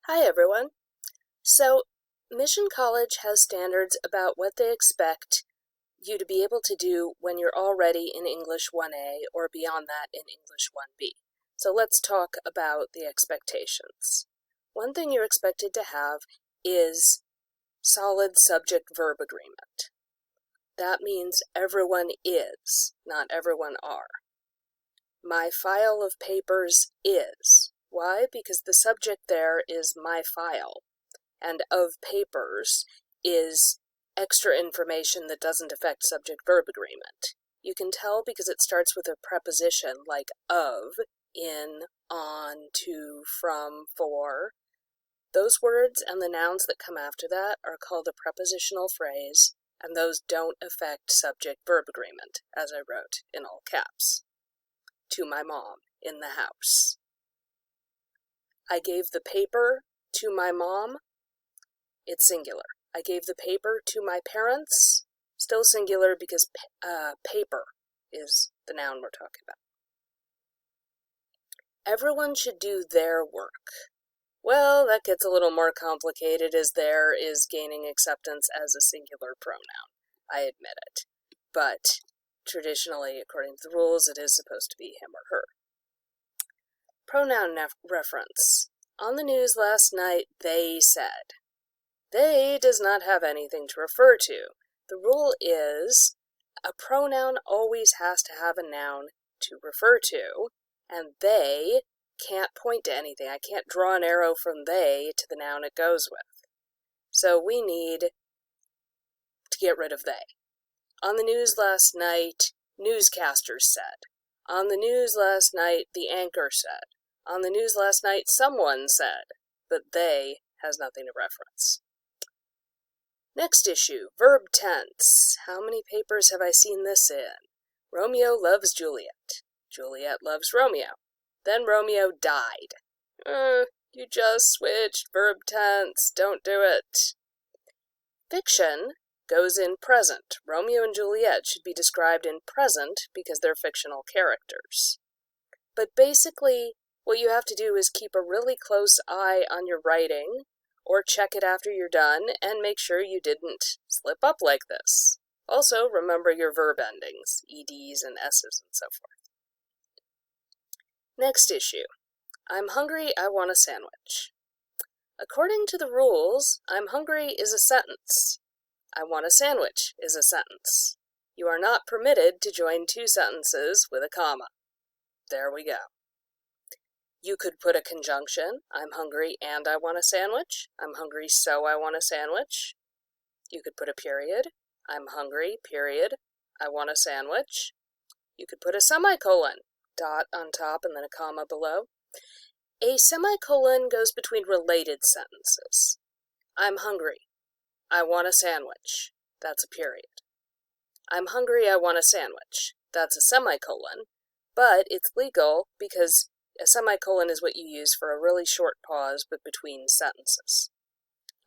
Hi everyone. So, Mission College has standards about what they expect you to be able to do when you're already in English 1A or beyond that in English 1B. So let's talk about the expectations. One thing you're expected to have is solid subject-verb agreement. That means everyone is, not everyone are. My file of papers is. Why? Because the subject there is my file, and of papers is extra information that doesn't affect subject-verb agreement. You can tell because it starts with a preposition like of, in, on, to, from, for. Those words and the nouns that come after that are called a prepositional phrase, and those don't affect subject-verb agreement, as I wrote in all caps. To my mom, in the house. I gave the paper to my mom, it's singular. I gave the paper to my parents, still singular because paper is the noun we're talking about. Everyone should do their work. Well, that gets a little more complicated as there is gaining acceptance as a singular pronoun. I admit it. But traditionally, according to the rules, it is supposed to be him or her. Pronoun reference. On the news last night, they said. They does not have anything to refer to. The rule is a pronoun always has to have a noun to refer to, and they can't point to anything. I can't draw an arrow from they to the noun it goes with. So we need to get rid of they. On the news last night, newscasters said. On the news last night, the anchor said. On the news last night, someone said, but they has nothing to reference. Next issue, verb tense. How many papers have I seen this in? Romeo loves Juliet. Juliet loves Romeo. Then Romeo died. You just switched verb tense. Don't do it. Fiction goes in present. Romeo and Juliet should be described in present because they're fictional characters. But basically, what you have to do is keep a really close eye on your writing, or check it after you're done, and make sure you didn't slip up like this. Also, remember your verb endings, EDs and S's and so forth. Next issue. I'm hungry, I want a sandwich. According to the rules, I'm hungry is a sentence. I want a sandwich is a sentence. You are not permitted to join two sentences with a comma. There we go. You could put a conjunction, I'm hungry and I want a sandwich. I'm hungry so I want a sandwich. You could put a period, I'm hungry, period, I want a sandwich. You could put a semicolon, dot on top and then a comma below. A semicolon goes between related sentences. I'm hungry, I want a sandwich. That's a period. I'm hungry, I want a sandwich. That's a semicolon, but it's legal because a semicolon is what you use for a really short pause but between sentences.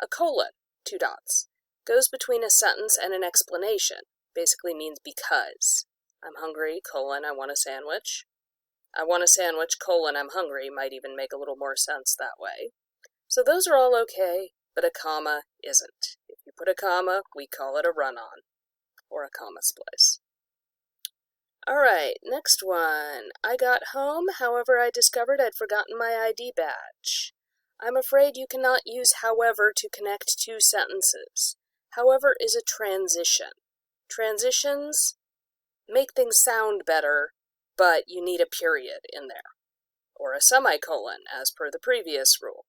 A colon, two dots, goes between a sentence and an explanation. Basically means because. I'm hungry, colon, I want a sandwich. I want a sandwich, colon, I'm hungry might even make a little more sense that way. So those are all okay, but a comma isn't. If you put a comma, we call it a run-on, or a comma splice. Alright, next one. I got home, however I discovered I'd forgotten my ID badge. I'm afraid you cannot use however to connect two sentences. However is a transition. Transitions make things sound better, but you need a period in there. Or a semicolon, as per the previous rule.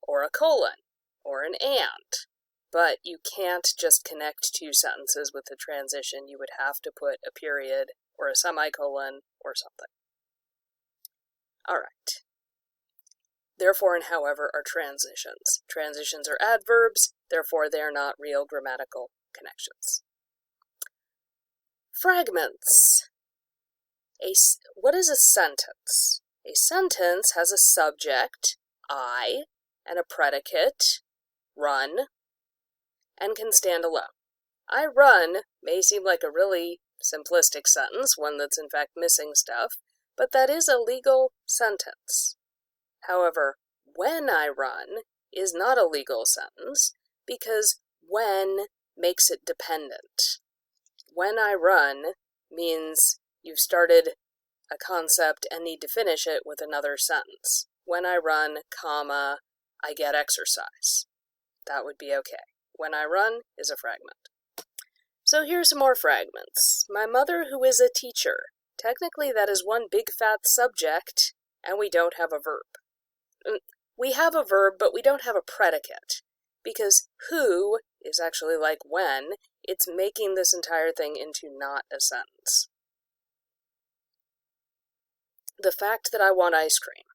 Or a colon, or an and. But you can't just connect two sentences with a transition. You would have to put a period or a semicolon or something. All right. Therefore and however are transitions. Transitions are adverbs, therefore they are not real grammatical connections. Fragments. What is a sentence? A sentence has a subject, I, and a predicate, run, and can stand alone. I run may seem like a really simplistic sentence, one that's in fact missing stuff, but that is a legal sentence. However, when I run is not a legal sentence because when makes it dependent. When I run means you've started a concept and need to finish it with another sentence. When I run, comma, I get exercise. That would be okay. When I run is a fragment. So here's some more fragments. My mother, who is a teacher. Technically, that is one big fat subject, and we don't have a verb. We have a verb, but we don't have a predicate, because who is actually like when. It's making this entire thing into not a sentence. The fact that I want ice cream.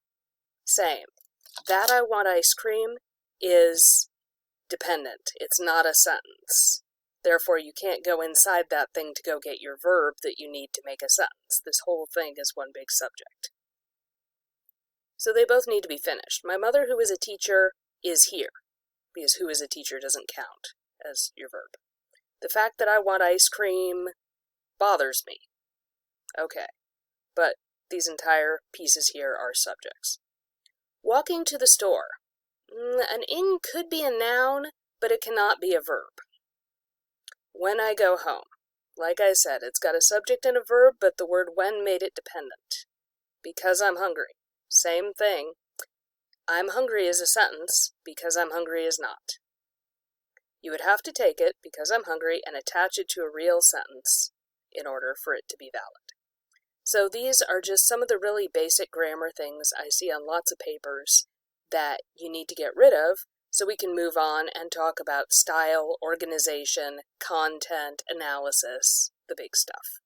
Same. That I want ice cream is dependent. It's not a sentence. Therefore, you can't go inside that thing to go get your verb that you need to make a sentence. This whole thing is one big subject. So they both need to be finished. My mother, who is a teacher, is here, because who is a teacher doesn't count as your verb. The fact that I want ice cream bothers me. Okay, but these entire pieces here are subjects. Walking to the store. An ing could be a noun, but it cannot be a verb. When I go home. Like I said, it's got a subject and a verb, but the word when made it dependent. Because I'm hungry. Same thing. I'm hungry is a sentence, because I'm hungry is not. You would have to take it, because I'm hungry, and attach it to a real sentence in order for it to be valid. So these are just some of the really basic grammar things I see on lots of papers that you need to get rid of so we can move on and talk about style, organization, content, analysis, the big stuff.